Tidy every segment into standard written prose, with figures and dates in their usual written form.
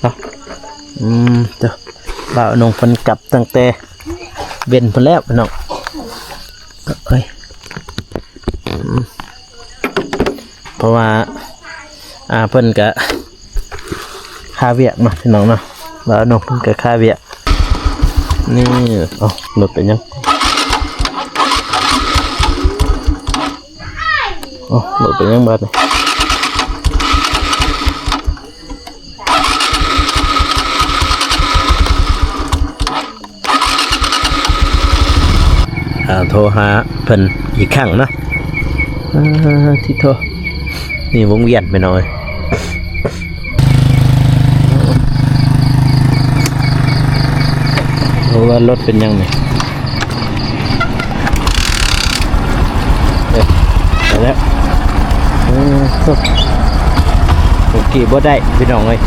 เนาะเจ้าบ่าวนงเพิ่นกลับตั้งแต่เว้นเพิ่นแล้วพี่น้องเอ้ยเพราะว่าเพิ่นก็ค่าเวียกเนาะพี่น้องเนาะบ่าวนงเพิ่นก็ค่าเวียกนี่รถเป็นยังรถเป็นยังบาดนี่โทรหาเพิ่นอีกครั้งนะที่โทรนี่วงเวียนไปหน่อยเพราะว่ารถเป็นยังไงไปแล้วโอเคบ่ได้พี่น้องเลย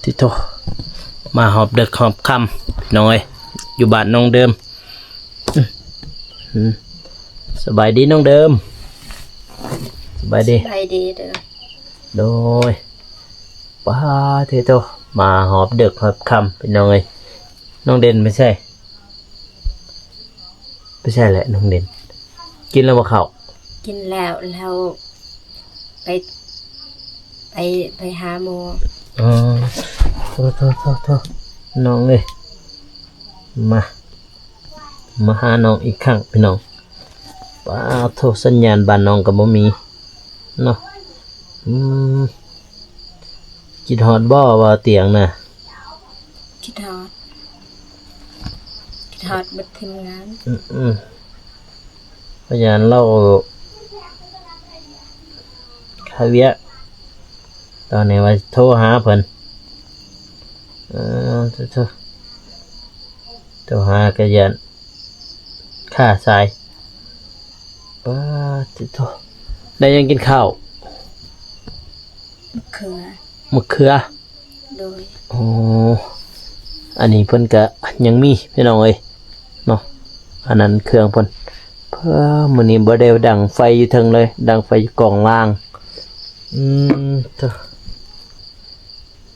ที่โตมาหอบเด็กหอบคำพี่น้องเอ้ยอยู่บ้านน้องเดิมสบายดีน้องเดิมสบายดีเด้อโดยป้าที่โตมาหอบเด็กหอบคำพี่น้องเอ้ยน้องเด่นไม่ใช่แหละน้องเด่นกินแล้วบ่เข้ากินแล้วไปหาหมอโทษน้องเลยมาหาน้องอีกครั้งพี่น้องป้าโทรสัญญาณบ้านน้องกับบ่มีเนาะคิดฮอดบ่ว่าเตียงน่ะคิดฮอดบัดทีมงานพยานเล่าคาเวียตอนนี้ว่าโทรหาเพิ่นโทรหากระยันค่าทรายป้าติโทได้ยังกินข้าวมะเขือโดยอันนี้เพิ่นก็ยังมีพี่น้องเอ้ยเนาะอันนั้นเครื่องเพิ่นเพื่อมื้อนี้บ่ได้ดังไฟอยู่เทิงเลยดังไฟอยู่กองล่าง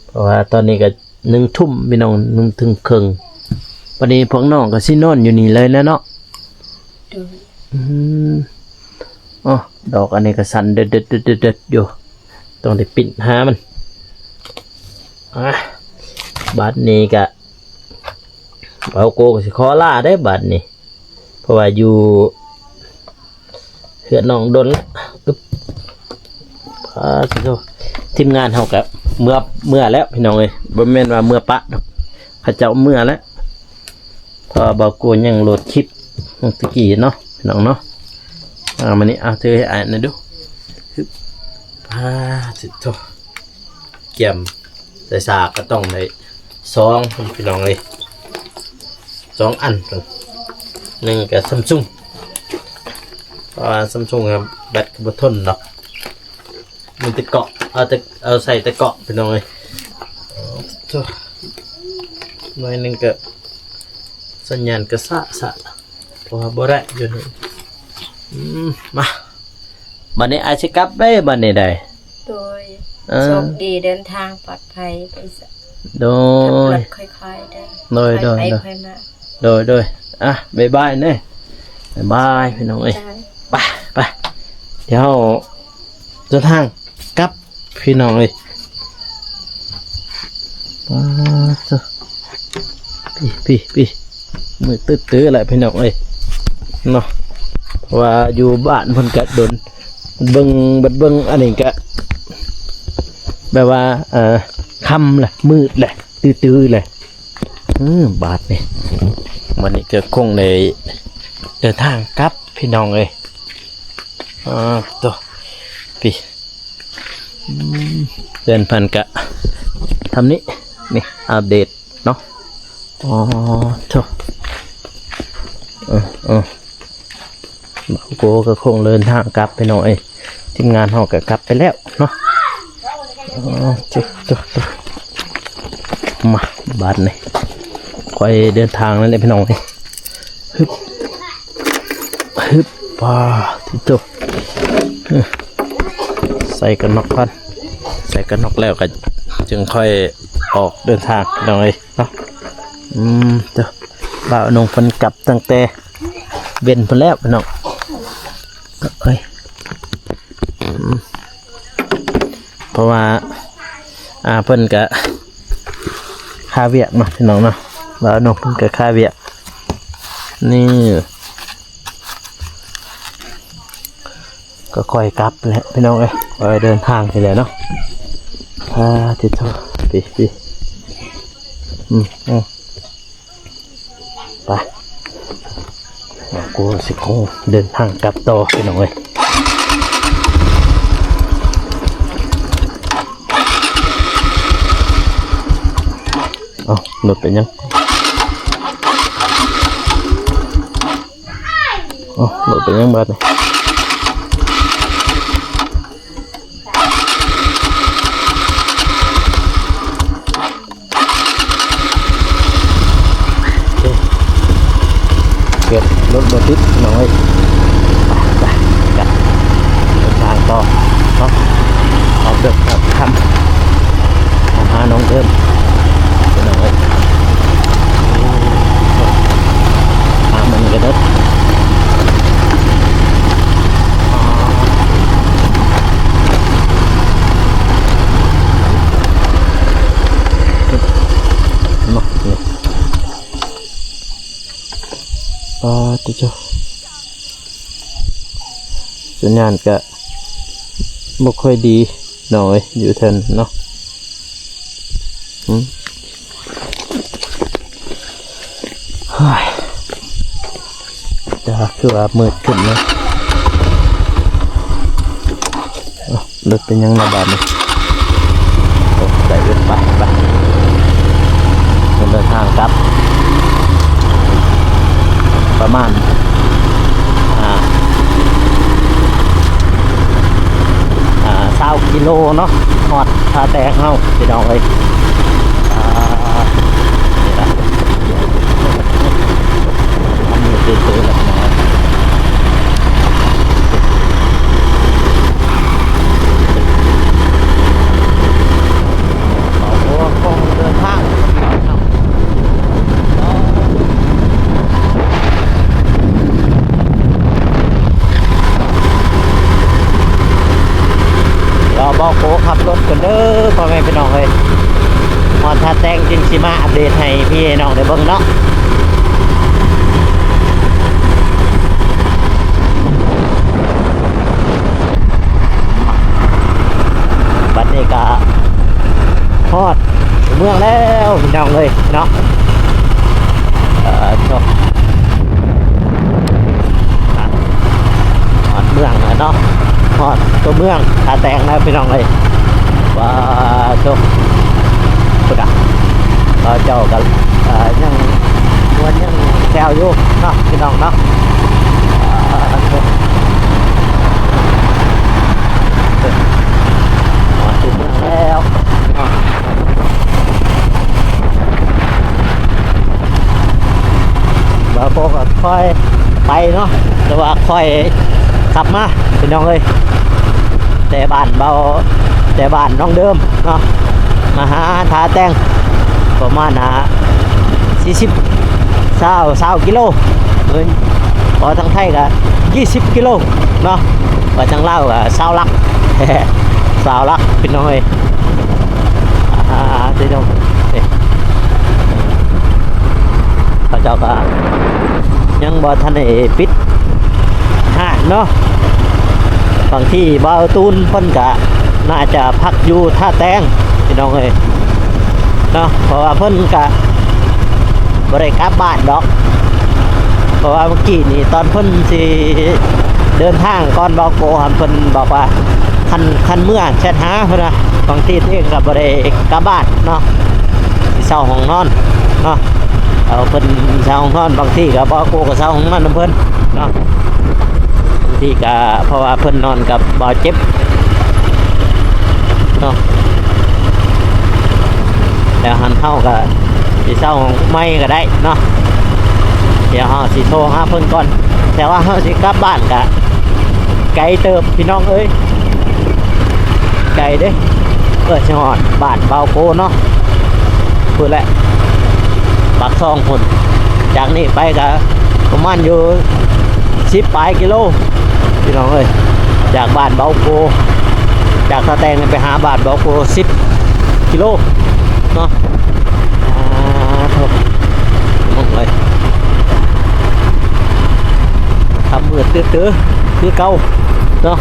เพราะว่าตอนนี้ก็1 ทุ่มพี่น้อง1 ถึงครึ่งวันนี้พวกน้องก็สินอนอยู่นี่เลยแล้วเนาะดอกอันนี้ก็สั่นเด็ดอยู่ต้องได้ปิดหามันบัดนี้ก็เอาโกก็สิขอลาได้บัดนี้เพราะว่าอยู่เฮือนน้องดนแล้วทีมงานเฮาก็เมื่อแล้วพี่น้องเอ้ยบ่แม่นว่าเมื่อปะดอกเขาเจ้าเมื่อแล้วพอบ่กูยังโหลดคลิปตะกี้เนาะพี่น้องเนาะมานี่เธอให้อ่านหน่อยดูสิโตเกี่ยมใส่สากก็ต้องได้2พี่น้องเลย2 อัน1กับซัมซุงเพราะว่าซัมซุงครับแบตก็บ่ทนดอกมันจะเกาะเอาใส่ตะเกาะพี่น้องเลยหน่อยนึงก็สัญญาณก็สะเพราะว่าบ่ได้อยู่นี่มาบัดนี้อาจสิกลับได้บัดนี้ได้โดยโชคดีเดินทางปลอดภัยไปโดยค่อยๆได้โดยบ๊ายบายเด้บ๊ายบายพี่น้องเอ้ยไปเดี๋ยวเดินทางกลับพี่น้องเอ้ยพี่มือตื้อแหละพี่น้องเอ้ยเนาะว่าอยู่บ้านเพิ่นก็โดนเบิ่งอันนี้ก็แบบว่าค่ำแหละมืดแหละตื้อแหละบาดนี่วันนี้ก็คงเลยเดินทางกลับพี่น้องเอ้ยตัวพี่เดินพันกะทำนี้นี่อัปเดตเนาะโถโกก็คงเดินทางกลับไปหน่อยทีมงานเขาก็กลับไปแล้วเนาะจุ๊มาบาดนี่ ค่อยเดินทางนั่นแหละพี่น้องนี่ฮึบฮึบป้าที่จบใส่กันน็อกก่อนใส่กันน็อกแล้วก็จึงค่อยออกเดินทางพี่น้องเลยเนาะเจ้าบ่าวนงเพิ่นกลับตั้งแต่เว้นเพิ่นแล้วพี่น้องเอ้ยเพราะว่าเพิ่นก็ค่าเวียกเนาะพี่น้องเนาะบ่าวนงเพิ่นก็ค่าเวียกนี่ก็ค่อยกลับแหละพี่น้องเอ้ยค่อยเดินทางไปเลยเนาะติดโทษปีไปกูสิคงเดินทางกลับต่อพี่น้องเอ้ยเอาหลุดไปยังหลุดไปยังบ้านนี่เกิดรถบรรทุกน้อยไปกันเดินทางต่อเนาะออกเดินทางหาน้องเอิญน้อยมันก็ได้ตัวเจ้าสัญญาณก็ไม่ค่อยดีหน่อยอยู่เทินเนาะจะคือว่ามืดขึ้นนะรถเป็นยังระบาดเลยใส่รถไปเดินทางกลับประมาณ20 กิโลเนาะหอดท่าแตกเฮาพี่น้องเลยนี่ละทำมือตื้อๆแบบนี้คงเดินทางบอกโกขับรถกันเด้อพ่อแม่พี่น้องเลยมอท่าแตงจิงชิมาอัปเดตให้พี่น้องได้เบิ่งเนาะบัดนี้ก็ฮอดเมืองแล้วพี่น้องเลยเนาะจบฮอดเมืองแล้วเนาะฮอดตัวเมืองท่าแตงนะพี่น้องเลยว่าจบสุดอ่ะเจ้ากันยังวันยังแซวอยู่เนาะพี่น้องเนาะมาถึงแล้วบ่าวโกก็ค่อยไปเนาะแต่ว่าค่อยขับมาพี่น้องเลยแต่บ้านเบาแต่บ้านน้องเดิมเนาะมาหาท่าแตงประมาณ20 กิโลพอทั้งไทยก็20 กิโลเนาะพอทั้งลาวก็20 ลัก20 ลักพี่น้องเลยพี่น้องเขาเจ้าก็ยังบ่ทันได้ปิดห้างเนาะบางที่บ่าวตูนเพิ่นก็น่าจะพักอยู่ท่าแตงพี่น้องเอ้ยเนาะเพราะว่าเพิ่นก็บ่ได้กลับบ้านดอกเพราะว่าเมื่อกี้นี่ตอนเพิ่นสิเดินทางก่อนบ่าวโกหันเพิ่นบอกว่าคันเมื่อแชทหาเพิ่นว่าบางทีตัวเองก็บ่ได้กลับบ้านเนาะสิเช่าห้องนอนเนาะเอาเพิ่นเช่าห้องนอนบางทีก็บ่าวโกก็เช่าห้องนอนนำเพิ่นเนาะที่ก็เพราะว่าเพิ่นนอนกับบ่เจ็บเนาะแล้วหันเข้าก็ สิเศร้าไม่ก็ได้เนาะเดี๋ยวเฮาสิโทรหาเพิ่นก่อนแต่ว่าเฮาสิกลับบ้านกะไกลเติบพี่น้องเอ้ยไกลเด้เปิดสิฮอดบ้านเบาโกเนาะพูดแหละปากซองพุ่นจากนี้ไปกะประมาณอยู่10 ปลายกิโลพี่น้องเอ้ยจากบ้านเบาโกจากสะแตงไปหาบ้านเบาโก10 กิโลเนาะครับมองเลยทำมือตื้อคือเก่าเนาะ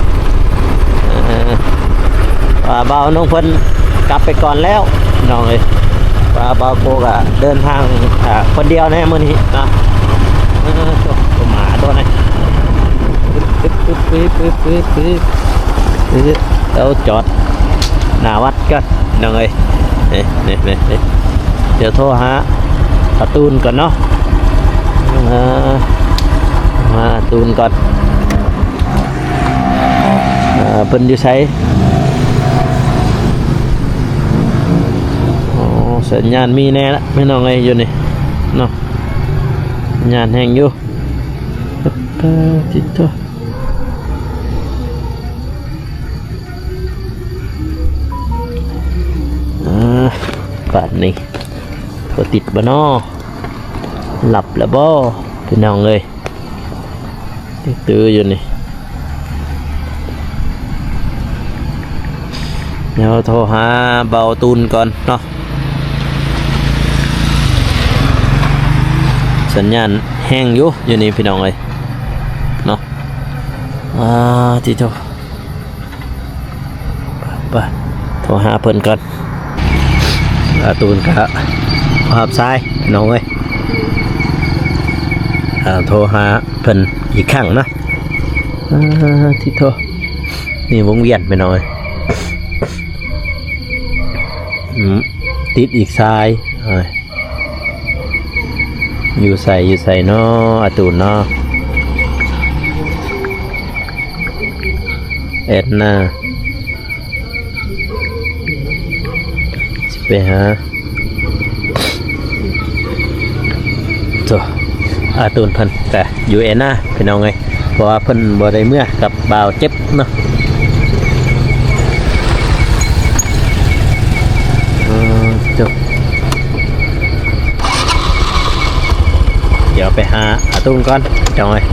เบาน้องเพิ่นกลับไปก่อนแล้วน้องเลยเบาโกก็เดินทางคนเดียวแน่มื้อนี้นะตัวหมาตัวนี้เราจอดหน้าวัดก็น้องเอ้ยนี่เดี๋ยวโทรหาการ์ตูนก่อนเนาะมาตูนก่อนเพิ่นอยู่ไสสัญญาณมีแน่ละไม่น้องเอ้ยอยู่นี่เนาะสัญญาณแห้งอยู่ติดตัวป่านนี้ก็ติดบ่นอหลับแล้วบ่พี่น้องเลยตื้ออยู่นี่เดี๋ยวโทรหาเบาตูนก่อนเนาะสัญญาณแห้งอยู่นี่พี่น้องเลยเนาะที่โทรไปโทรหาเพิ่นก่อนตูนครับภาพซ้ายน้องเอ้ยโทรหาเพิ่นอีกครั้งนะที่โทรนี่วงเวียนไปหน่อยติดอีกซ้ายอยู่ใส่เนาะตูนเนาะเอ็ดน่าไปหาตูนเพิ่นแต่อยู่เอ็นน่าพี่น้องไงเพราะว่าเพิ่นบ่ได้เมื่อกับบ่าวเจ็บเนาะจบเดี๋ยวไปหาตูนก่อนจังเลย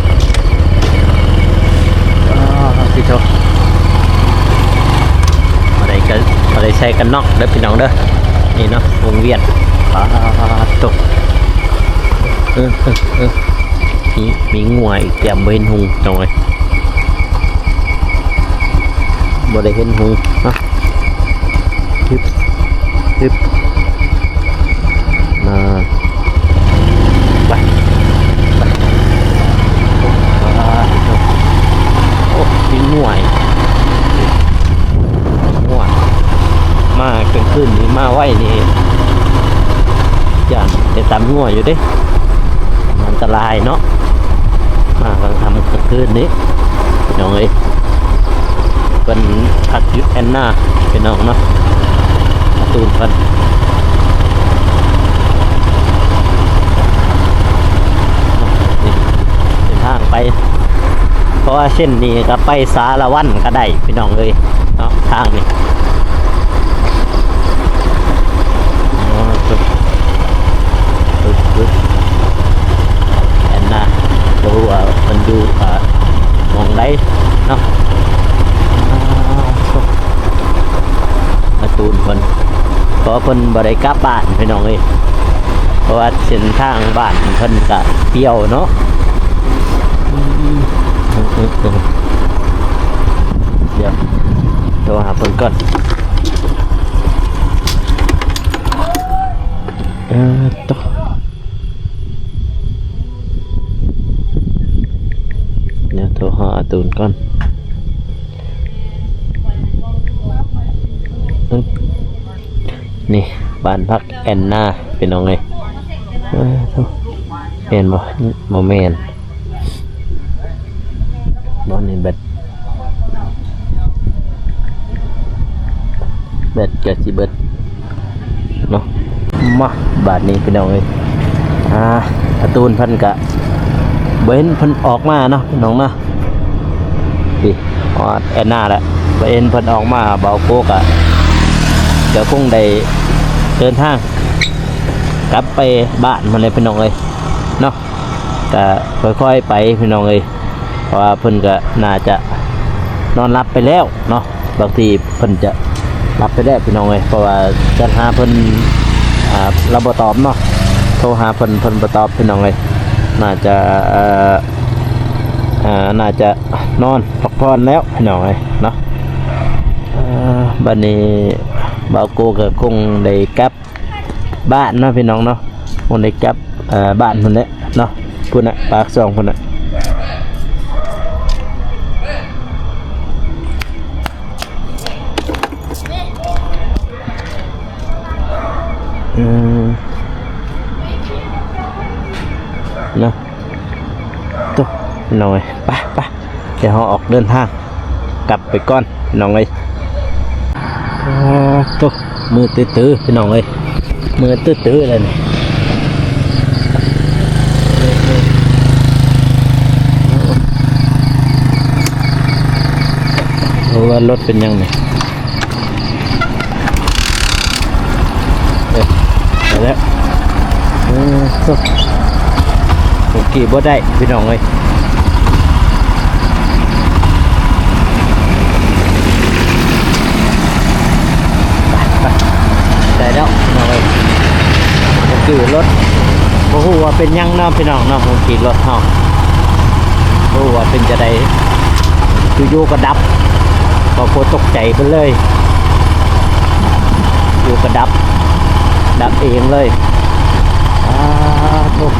พี่โจอะไรใช้กันนอกเด้อพี่น้องเด้อนี่เนาะวงเวียนตกมีงวยเตรียมเห็นหุงจังเลยบ่ได้เห็นหุงเนาะฮึบมาไปโอ้มีงวยมากลางคืนนี้มาไหวนี่อย่างจะตามงัวอยู่ดิอันตรายเนาะมากลางทำกลางคืนนี้น้องเอ้ยเป็นพักยุทธแอนนาเป็นน้องเนาะตูนพันนี่เป็นทางไปเพราะว่าเส้นนี้ก็ไปสารวันก็ได้พี่น้องเลยเนาะทางนี้แอนนาดูมันดูมองได้เนาะตูนเพิ่นเพราะเพิ่นบ่ได้กลับบ้านพี่น้องเอ้ยเพราะว่าเส้นทางบ้านเพิ่นก็เปรี้ยวเนาะเดี๋ยวโทรหาเพิ่นก่อนต่อเดี๋ยวโทรหาตูนก่อนนี่บ้านพักแอนนาเป็นยังไงเห็นบ่โมเมนบ่นี่เบ็ดกะสิเบ็ดเนาะ มาบาดนี้พี่น้องเอ้ยการ์ตูนเพิ่นกะบ่เห็นเพิ่นออกมาเนาะพี่น้องเนาะพี่ออดแอนนาแหละบ่เห็นเพิ่นออกมาเบาโกกะเดี๋ยวคงได้เดินทางกลับไปบ้านมันเลยพี่น้องเอ้ยเนาะก็ค่อยๆไปพี่น้องเอ้ยเพราะว่าเพิ่นก็น่าจะนอนหลับไปแล้วเนาะบางทีเพิ่นจะหลับไปแล้วพี่น้องเอ้ยเพราะว่าจะหาเพิ่นเราบ่ตอบเนาะโทรหาเพิ่นบ่ตอบพี่น้องเอ้ยน่าจะนอนพักผ่อนแล้วพี่น้องเอ้ยเนาะบัดนี้บ่าวโกก็คงได้กลับบ้านเนาะพี่น้องเนาะคงได้กลับบ้านพุ่นแหละเนาะพุ่นน่ะปากซองพุ่นน่ะเนาะตุ๊น้องเอ้ยไปเดี๋ยวเราออกเดินทางกลับไปก่อนน้องเอ้ยตุ๊มือตื้อพี่น้องเอ้ยมือตื้อเลยนี่ว่ารถเป็นยังไงไปแล้วตุ๊ผมขี่บ่ได้พี่น้องเอ้ยได้แล้วน้องเอ้ยผมขี่รถโอ้โหว่าเป็นยังเนาะพี่น้องเนาะผมขี่รถเฮาโอ้ว่าเป็นจะได้อยู่ๆก็ดับก็โคตรตกใจไปเลยอยู่ก็ดับเองเลยทุก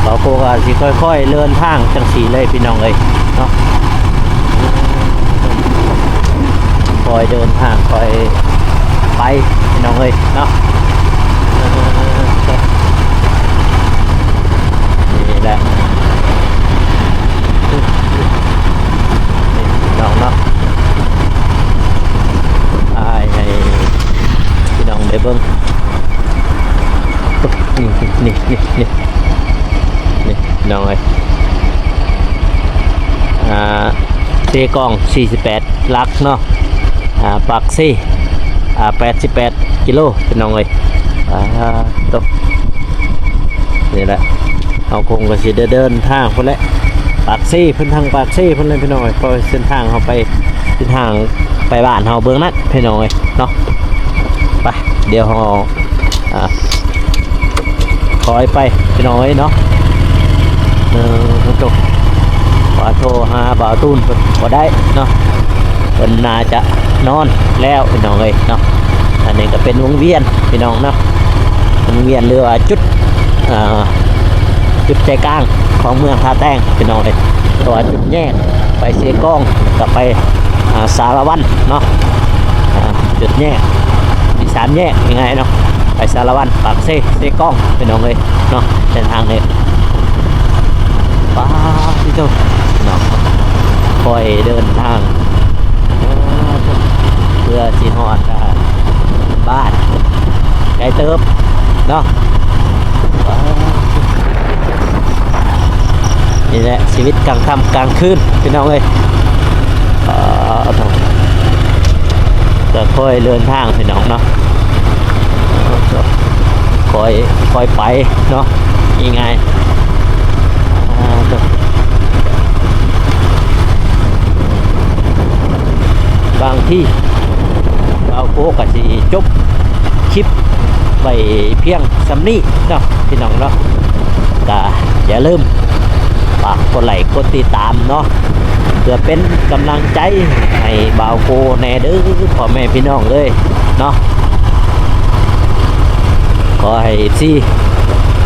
เราโคก็สิค่อยๆเลื่อนทางจังสีเลยพี่น้องเอ้ยเนาะคอยเดินทางคอยไปพี่น้องเอ้ยเนาะนี่แหละน้องเนาะให้พี่น้องได้เบิ่งนี่น้องเอ้ยเตกล้อง48ลักเนาะปักซี่88กิโลพี่น้องเอ้ยตกนี่แหละเอาคงก็สิเดินทางพุ่นแหละปากซี่เพิ่นทางปากซี่เพิ่นเลยพี่น้องเอ้ยเพราะเส้นทางเฮาไปเส้นทางไปบ้านเฮาเบิ่งนั่นพี่น้องเอ้ยเนาะไปเดี๋ยวเฮาคอยไปพี่น้องเอ้ยเนาะจบว่าโทรหาบ่าวตูนบ่ได้เนาะเพิ่นน่าจะนอนแล้วพี่น้องเอ้ยเนาะอันนี้ก็เป็นวงเวียนพี่น้องเนาะวงเวียนหรือว่าจุดใจกลางของเมืองท่าแต้งพี่น้องเอ้ยตัวจุดแยกไปเซกองกับไปสารวันเนาะจุดแยกที่3แยกยังไงเนาะไปสารวันปากเซกองพี่น้องเอ้ยเนาะเส้นทางนี้ป้าที่เจ้าเนาะคอยเดินทางเพื่อสิฮอดบ้านไกลเติบเนาะนี่แหละชีวิตกลางค่ำกลางคืนพี่น้องเอ้ยก็ค่อยเดินทางพี่น้องเนาะค่อยไปเนาะยังไงบางที่เราโก้กับสิจบคลิปไปเพียงสำนี้เนาะพี่น้องเนาะก็อย่าลืมฝากกดไลค์กดติดตามเนาะเพื่อเป็นกำลังใจให้บ่าวโกแน่เด้อพ่อแม่พี่น้องเลยเนาะขอให้ซี่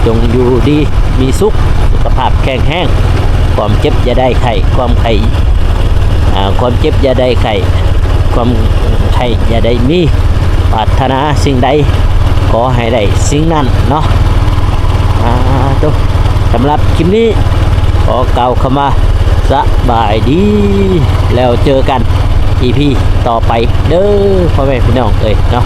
จงอยู่ดีมีสุขสุขภาพแข็งแรงความเจ็บอย่าได้ไข้ความเจ็บอย่าได้ไข้ความไข้อย่าได้มีปรารถนาสิ่งใดขอให้ได้สิ่งนั้นเนาะสำหรับคลิปนี้ขอกล่าวคำว่าสบายดีแล้วเจอกัน EP ต่อไปเด้อพ่อแม่พี่น้องเอ้ยเนาะ